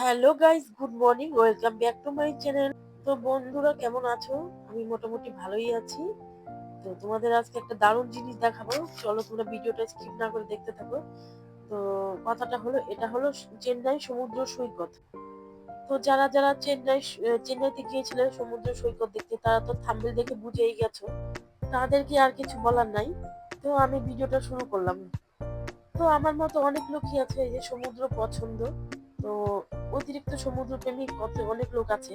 Hello guys, good morning, welcome back to my channel. তো বন্ধুরা কেমন আছো? আমি মোটামুটি ভালোই আছি। তো তোমাদের আজকে একটা দারুণ জিনিস দেখাবো, চলো তোমরা ভিডিওটা স্কিপ না করে দেখতে থাকো। তো কথাটা হলো, এটা হলো চেন্নাই সমুদ্র সৈকত। তো যারা যারা চেন্নাইতে গিয়েছিলে সমুদ্র সৈকত দেখতে, তারা তো থাম্বনেল দেখে বুঝেই গেছো, তাদেরকে আর কিছু বলার নাই। তো আমি ভিডিওটা শুরু করলাম। তো আমার মতো অনেক লোকই আছে এই যে সমুদ্র পছন্দ, তো অতিরিক্ত সমুদ্র প্রেমিক অনেক লোক আছে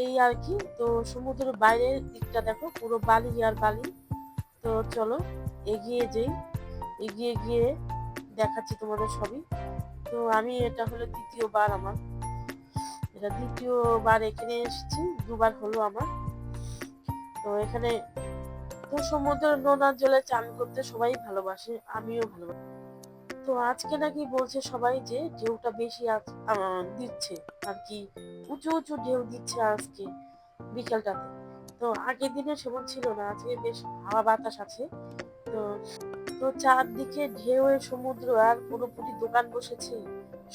এই আর কি। তো সমুদ্রের বাইরের দিকটা দেখো, পুরো বালি আর বালি। তো চলো এগিয়ে যাই, এগিয়ে গিয়ে দেখাচ্ছি তোমাদের সবই। তো আমি এটা হলো দ্বিতীয়বার আমার, এটা দ্বিতীয়বার এখানে এসেছি, দুবার হলো আমার। তো এখানে তো সমুদ্রের নোনার জলে চান করতে সবাই ভালোবাসে, আমিও ভালোবাসি। তো আজকে নাকি বলছে সবাই যে ঢেউটা বেশি দিচ্ছে আর কি, উঁচু উঁচু ঢেউ দিচ্ছে আজকে বিকেলটাতে। তো আগের দিনে সেমন ছিল না, আজকে বেশ হাওয়া বাতাস আছে। তো তো চারদিকে ঢেউয়ের সমুদ্র, আর পুরোপুরি দোকান বসেছে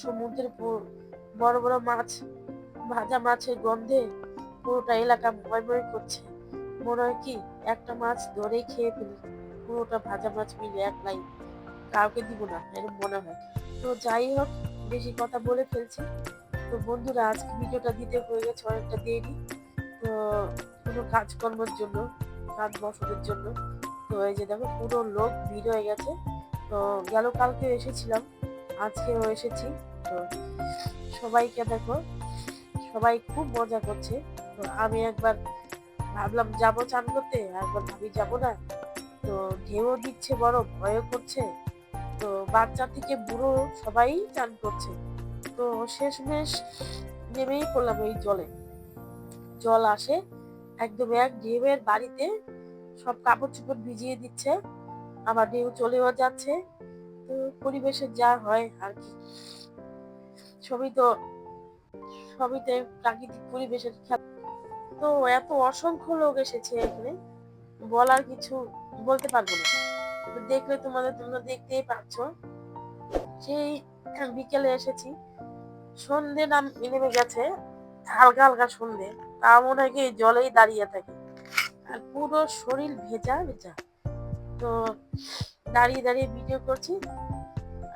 সমুদ্রের বড় বড় মাছ, ভাজা মাছের গন্ধে পুরোটা এলাকা ময় করছে। মনে হয় কি একটা মাছ ধরেই খেয়ে ফেলি, পুরোটা ভাজা মাছ মিলে এক লাইন, কাউকে দিব না এরকম মনে হয়। তো যাই হোক, বেশি কথা বলে ফেলছি। তো বন্ধুরা আজকে ভিডিওটা দিতে হয়ে গেছে অনেকটা দেরি, তো কোনো কাজকর্মের জন্য, কাজ বছরের জন্য। তো এই যে দেখো পুরো লোক ভিড় হয়ে গেছে। তো গেল কালকে এসেছিলাম, আজকেও এসেছি। তো সবাইকে দেখো, সবাই খুব মজা করছে। তো আমি একবার ভাবলাম যাবো চান করতে, একবার ভাবি যাবো না। তো ঢেউ দিচ্ছে, বড় ভয়ও করছে। তো বাচ্চা থেকে বুড়ো সবাই চান করছে। তো শেষমেশ নেমেই পড়লাম এই জলে। জল আসে একদম এক ঢেউয়ের বাড়িতে, সব কাপড় চোপড় ভিজিয়ে দিচ্ছে, আবার ঢেউ চলেও যাচ্ছে। তো পরিবেশে যা হয় আর কি, সবই তো সবইতে প্রাকৃতিক পরিবেশের খেলা। তো এত অসংখ্য লোক এসেছে এখানে, বলার কিছু বলতে পারবো না। দেখলে তোমরা দেখতেই পাচ্ছ। সেই বিকেলে এসেছি, সন্ধে নেমে গেছে, হালকা হালকা সন্ধে, তা মনে হয় কি জলেই দাঁড়িয়ে থাকে, আর পুরো শরীর ভেজা ভেজা। তো দাঁড়িয়ে দাঁড়িয়ে ভিডিও করছি,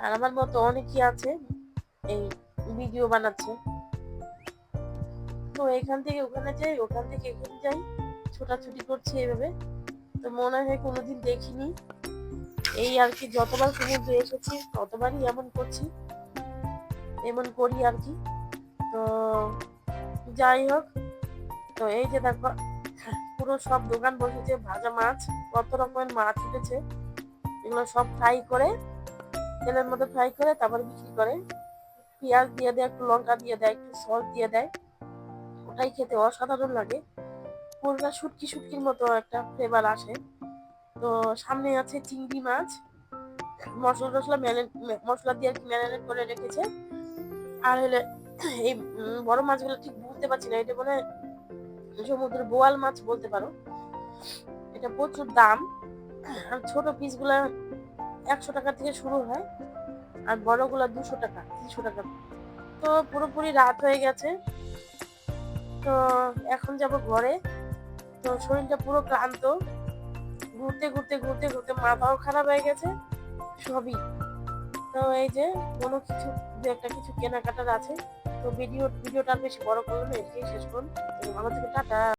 আর আমার মতো অনেকেই আছে এই ভিডিও বানাচ্ছে। তো এখান থেকে ওখানে যাই, ওখান থেকে এখানে যাই, ছোটাছুটি করছি এইভাবে। তো মনে হয় কোনোদিন দেখিনি এই আর কি, যতবার সমুদ্রে এসেছি ততবারই এমন করছি, এমন করি আর কি। তো যাই হোক, তো এই যে দেখো পুরো সব দোকান বসেছে, ভাজা মাছ, কত রকমের মাছ উঠেছে, এগুলো সব ফ্রাই করে, তেলের মধ্যে ফ্রাই করে তারপরে বিক্রি করে। পেঁয়াজ দিয়ে দেয়, একটু লঙ্কা দিয়ে দেয়, একটু সস দিয়ে দেয়, ওটাই খেতে অসাধারণ লাগে। পুরোটা শুটকি শুটকির মতো একটা ফ্লেভার আসে। তো সামনে আছে চিংড়ি মাছ, মশলা দিয়ে আর কি ম্যারিনেট করে রেখেছে। আর হলে এই বড় মাছগুলো ঠিক বুঝতে পারছি না, এটা মনে হয় সমুদ্রের বোয়াল মাছ বলতে পারো। এটা প্রচুর দাম, আর ছোট পিসগুলা 100 টাকা থেকে শুরু হয়, আর বড়গুলা 200 টাকা 300 টাকা। তো পুরোপুরি রাত হয়ে গেছে, তো এখন যাব ঘরে। তো শরীরটা পুরো ক্লান্ত, ঘুরতে ঘুরতে ঘুরতে ঘুরতে মাথাও খারাপ হয়ে গেছে সবই। তো এই যে কোনো কিছু, দু একটা কিছু কেনাকাটার আছে। তো ভিডিওটা বেশি বড় করলো না, এটাই শেষ করুন। ভালো থেকে টাটা।